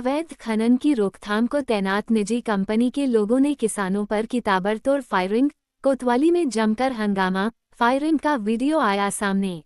अवैध खनन की रोकथाम को तैनात निजी कंपनी के लोगों ने किसानों पर की ताबड़तोड़ फायरिंग। कोतवाली में जमकर हंगामा, फायरिंग का वीडियो आया सामने।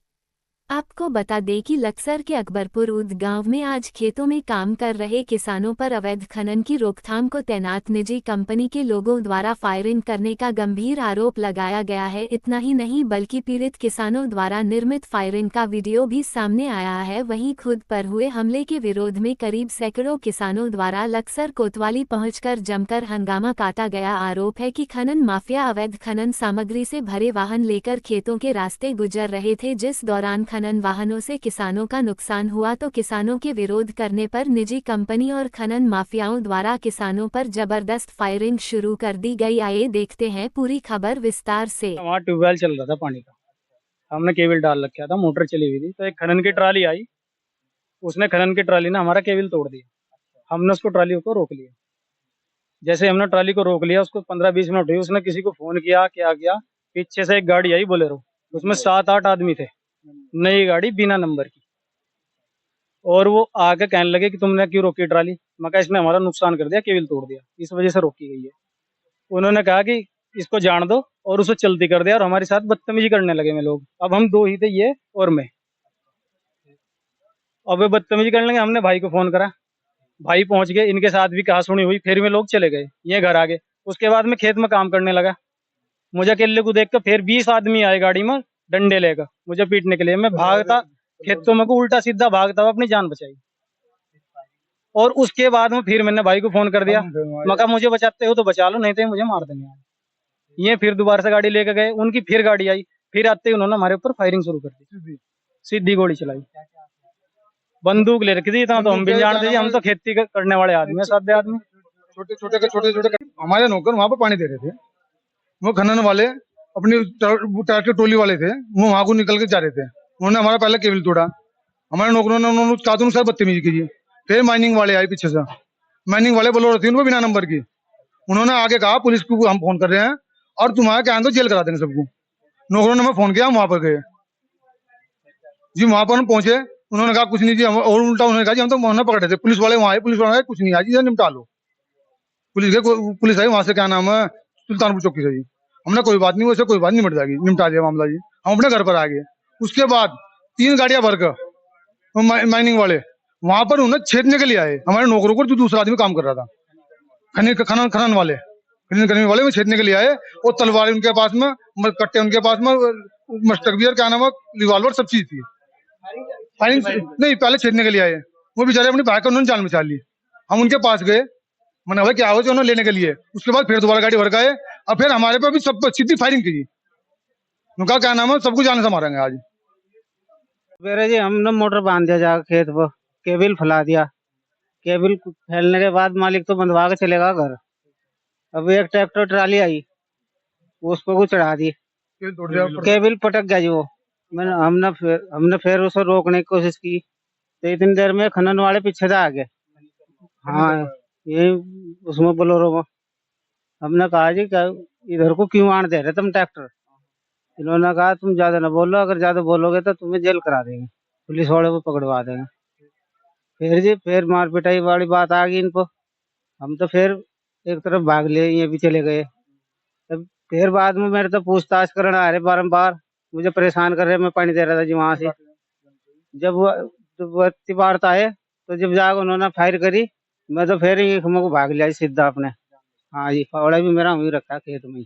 आपको बता दें कि लक्सर के अकबरपुर उद गांव में आज खेतों में काम कर रहे किसानों पर अवैध खनन की रोकथाम को तैनात निजी कंपनी के लोगों द्वारा फायरिंग करने का गंभीर आरोप लगाया गया है। इतना ही नहीं बल्कि पीड़ित किसानों द्वारा निर्मित फायरिंग का वीडियो भी सामने आया है। वहीं खुद पर हुए हमले के विरोध में करीब सैकड़ों किसानों द्वारा लक्सर कोतवाली पहुंचकर जमकर हंगामा काटा गया। आरोप है कि खनन माफिया अवैध खनन सामग्री से भरे वाहन लेकर खेतों के रास्ते गुजर रहे थे, जिस दौरान खनन वाहनों से किसानों का नुकसान हुआ तो किसानों के विरोध करने पर निजी कंपनी और खनन माफियाओं द्वारा किसानों पर जबरदस्त फायरिंग शुरू कर दी गई। आइए देखते हैं पूरी खबर विस्तार से। वहाँ ट्यूबवेल चल रहा था पानी का, हमने केबल डाल रखा था, मोटर चली हुई थी, तो एक खनन की ट्राली आई, उसने खनन की ट्राली ने हमारा केबल तोड़ दिया। हमने उसको ट्राली को रोक लिया। जैसे हमने ट्राली को रोक लिया, उसको 15-20 मिनट हुई, उसने किसी को फोन किया, क्या किया, पीछे से एक गाड़ी आई बोलेरो, उसमें 7-8 आदमी थे, नई गाड़ी बिना नंबर की, और वो आके कहने लगे कि तुमने क्यों रोकी ट्राली। मैं कहा इसने हमारा नुकसान कर दिया, केबल तोड़ दिया, इस वजह से रोकी गई है। उन्होंने कहा कि इसको जान दो और उसे चलती कर दिया, और हमारे साथ बदतमीजी करने लगे में लोग। अब हम दो ही थे, ये और मैं। अब वे बदतमीजी करने लगे, हमने भाई को फोन करा, भाई पहुंच गए, इनके साथ भी कहा सुनी हुई, फिर में लोग चले गए, ये घर आ गए। उसके बाद में खेत में काम करने लगा। मुझे अकेले को देख कर फिर 20 आदमी आए गाड़ी में डंडे लेकर मुझे पीटने के लिए। मैं भागता खेतों में को उल्टा सीधा भागता हुआ अपनी जान बचाई। और उसके बाद में फिर मैंने भाई को फोन कर दिया, मैं कहा मुझे बचाते हो तो बचा लो, नहीं तो मुझे मार देंगे। ये फिर दोबारा से गाड़ी लेकर गए, उनकी फिर गाड़ी आई, फिर आते ही उन्होंने हमारे ऊपर फायरिंग शुरू कर दी, सीधी गोली चलाई। बंदूक ले रखी थी, इतना तो हम भी जानते थे, हम तो खेती करने वाले आदमी है, सादे आदमी। छोटे हमारे नौकर वहां पर पानी दे रहे थे, वो खनन वाले अपनी ट्रैक्टर टोली वाले थे, वो वहां को निकल के जा रहे थे। उन्होंने हमारा पहले केबल तोड़ा, हमारे नौकरों ने उन्होंने कातून सर बदतमीजी की। फिर माइनिंग वाले आए पीछे से, माइनिंग वाले बोलो थी उनको बिना नंबर की। उन्होंने आगे कहा पुलिस को हम फोन कर रहे हैं और तुम्हारा क्या तो जेल करा देंगे सबको। नौकरों ने हमें फोन किया, हम वहां पर गए जी, वहां पर हम पहुंचे, उन्होंने कहा कुछ नहीं जी, और उल्टा उन्होंने कहा जी हम तो मोहना पकड़े थे। पुलिस वाले वहां आए, पुलिस वाले कुछ नहीं आज जी, निपटा लो। पुलिस आई वहां से, क्या नाम है, सुल्तानपुर चौकी से जी। हमने कोई बात नहीं, वैसे कोई बात नहीं, निपट जाएगी, निपटा दिया मामला जी। हम अपने घर पर आ गए। उसके बाद 3 गाड़ियां भरकर माइनिंग वाले वहां पर उन्हें छेदने के लिए आए हमारे नौकरों को, जो दूसरा आदमी काम कर रहा था, खनन वाले खनन करने वाले में छेदने के लिए आए, और तलवार उनके पास में, कट्टे उनके पास में, मस्टक बियर, क्या नाम है, रिवॉल्वर, सब चीज थी। फायरिंग नहीं, पहले छेदने के लिए आए, वो बेचारे अपनी भाई का उन्होंने जान बचा ली। हम उनके पास गए, मैंने भाई क्या हो, उन्होंने लेने के लिए। उसके बाद फिर दोबारा गाड़ी भर गए, और फिर हमारे पे भी सब पर सीधी फायरिंग की। उनका क्या नाम है, सबको जाने से मारेंगे आज। मेरे जी हमने मोटर बांध दिया जाकर खेत पर, केबल फैला दिया। केबल फैलने के बाद मालिक तो बंधवा के चलेगा घर। अब एक ट्रैक्टर ट्राली आई, उसको को चढ़ा दी, केबल पटक गया जी वो। हमने फिर उसे रोकने की कोशिश की, तो इतनी देर में खनन वाले पीछे से आ गए। हाँ, ये उसमें बोलेरो में। हमने कहा जी इधर को क्यों आने दे रहे तुम ट्रैक्टर। इन्होंने कहा तुम ज्यादा ना बोलो, अगर ज्यादा बोलोगे तो तुम्हें जेल करा देंगे, पुलिस वाले को पकड़वा देंगे। फिर मार पिटाई वाली बात आ गई इनको। हम तो फिर एक तरफ भाग लिए, ये भी चले गए। तब फिर बाद में मेरे तो पूछताछ करने आ रहे बारम्बार, मुझे परेशान कर रहे। मैं पानी दे रहा था जी वहां से। जब वार्ता आए तो जब जाकर उन्होंने फायर करी, मैं तो फिर को भाग लिया सीधा अपने। हाँ जी, फावड़ा भी मेरा वहीं रखा खेत में।